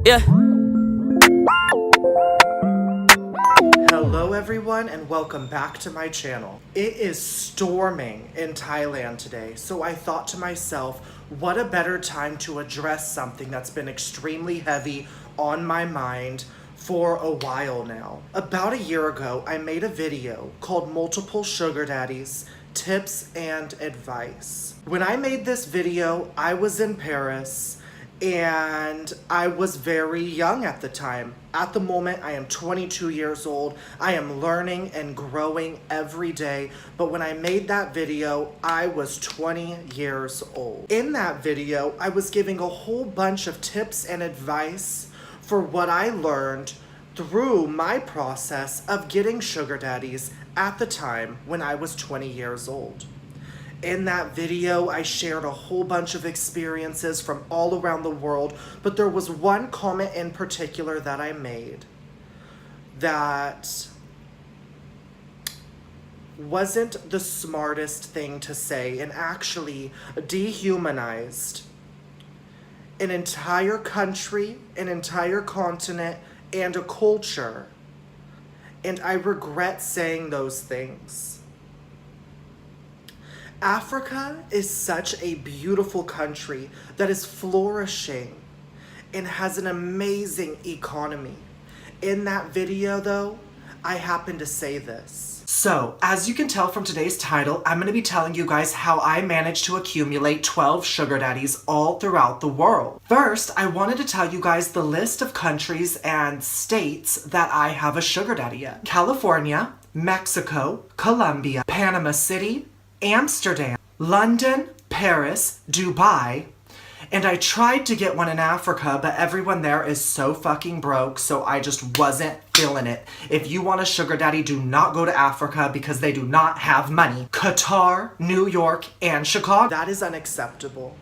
Yeah. Hello everyone and welcome back to my channel. It is storming in Thailand today, so I thought to myself, what a better time to address something that's been extremely heavy on my mind for a while now. About a year ago, I made a video called Multiple Sugar Daddies, Tips and Advice. When I made this video, I was in Paris and I was very young at the time. At the moment, I am 22 years old. I am learning and growing every day. But when I made that video, I was 20 years old. In that video, I was giving a whole bunch of tips and advice for what I learned through my process of getting sugar daddies at the time when I was 20 years old. In that video, I shared a whole bunch of experiences from all around the world, but there was one comment in particular that I made that wasn't the smartest thing to say and actually dehumanized an entire country, an entire continent, and a culture. And I regret saying those things. Africa is such a beautiful country that is flourishing and has an amazing economy. In that video, though, I happen to say this. So, as you can tell from today's title, I'm going to be telling you guys how I managed to accumulate 12 sugar daddies all throughout the world. First, I wanted to tell you guys the list of countries and states that I have a sugar daddy in. California, Mexico, Colombia, Panama City, Amsterdam, London, Paris, Dubai, and I tried to get one in Africa, but everyone there is so fucking broke, so I just wasn't feeling it. If you want a sugar daddy, do not go to Africa because they do not have money. Qatar, New York, and Chicago. That is unacceptable.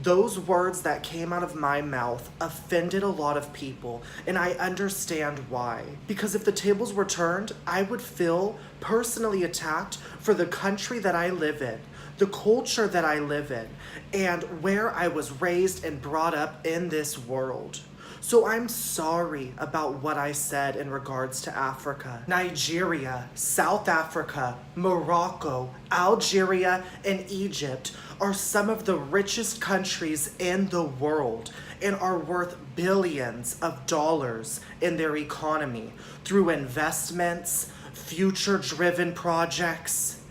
Those words that came out of my mouth offended a lot of people, and I understand why. Because if the tables were turned, I would feel personally attacked for the country that I live in, the culture that I live in, and where I was raised and brought up in this world. So I'm sorry about what I said in regards to Africa. Nigeria, South Africa, Morocco, Algeria, and Egypt are some of the richest countries in the world and are worth billions of dollars in their economy through investments, future-driven projects,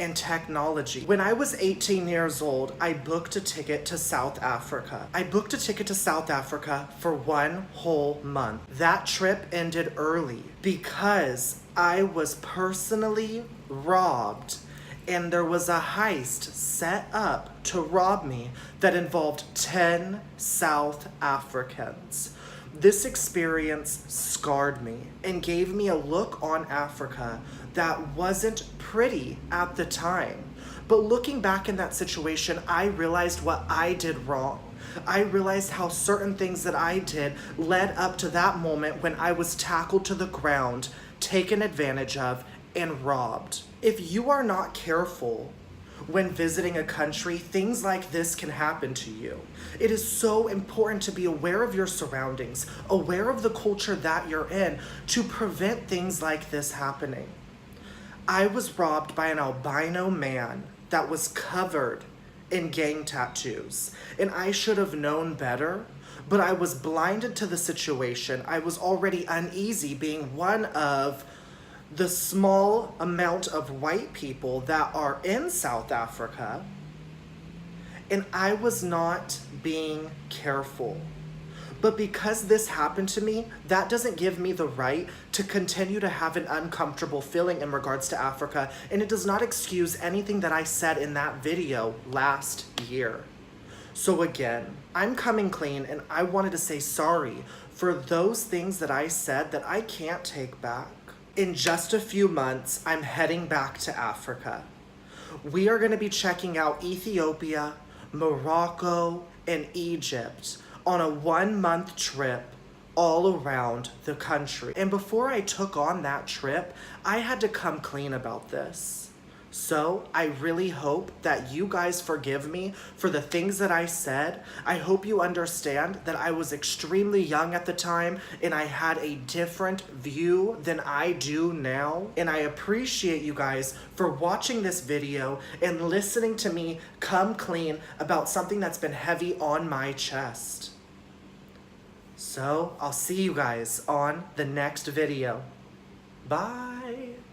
and technology. When I was 18 years old, I booked a ticket to South Africa. I booked a ticket to South Africa for 1 whole month. That trip ended early because I was personally robbed and there was a heist set up to rob me that involved 10 South Africans. This experience scarred me and gave me a look on Africa that wasn't pretty at the time. But looking back in that situation, I realized what I did wrong. I realized how certain things that I did led up to that moment when I was tackled to the ground, taken advantage of, and robbed. If you are not careful when visiting a country, things like this can happen to you. It is so important to be aware of your surroundings, aware of the culture that you're in, to prevent things like this happening. I was robbed by an albino man that was covered in gang tattoos, and I should have known better, but I was blinded to the situation. I was already uneasy being one of the small amount of white people that are in South Africa, and I was not being careful. But because this happened to me, that doesn't give me the right to continue to have an uncomfortable feeling in regards to Africa, and it does not excuse anything that I said in that video last year. So again, I'm coming clean, and I wanted to say sorry for those things that I said that I can't take back. In just a few months, I'm heading back to Africa. We are going to be checking out Ethiopia, Morocco, and Egypt on a 1-month trip all around the country. And before I took on that trip, I had to come clean about this. So I really hope that you guys forgive me for the things that I said. I hope you understand that I was extremely young at the time and I had a different view than I do now. And I appreciate you guys for watching this video and listening to me come clean about something that's been heavy on my chest. So I'll see you guys on the next video. Bye.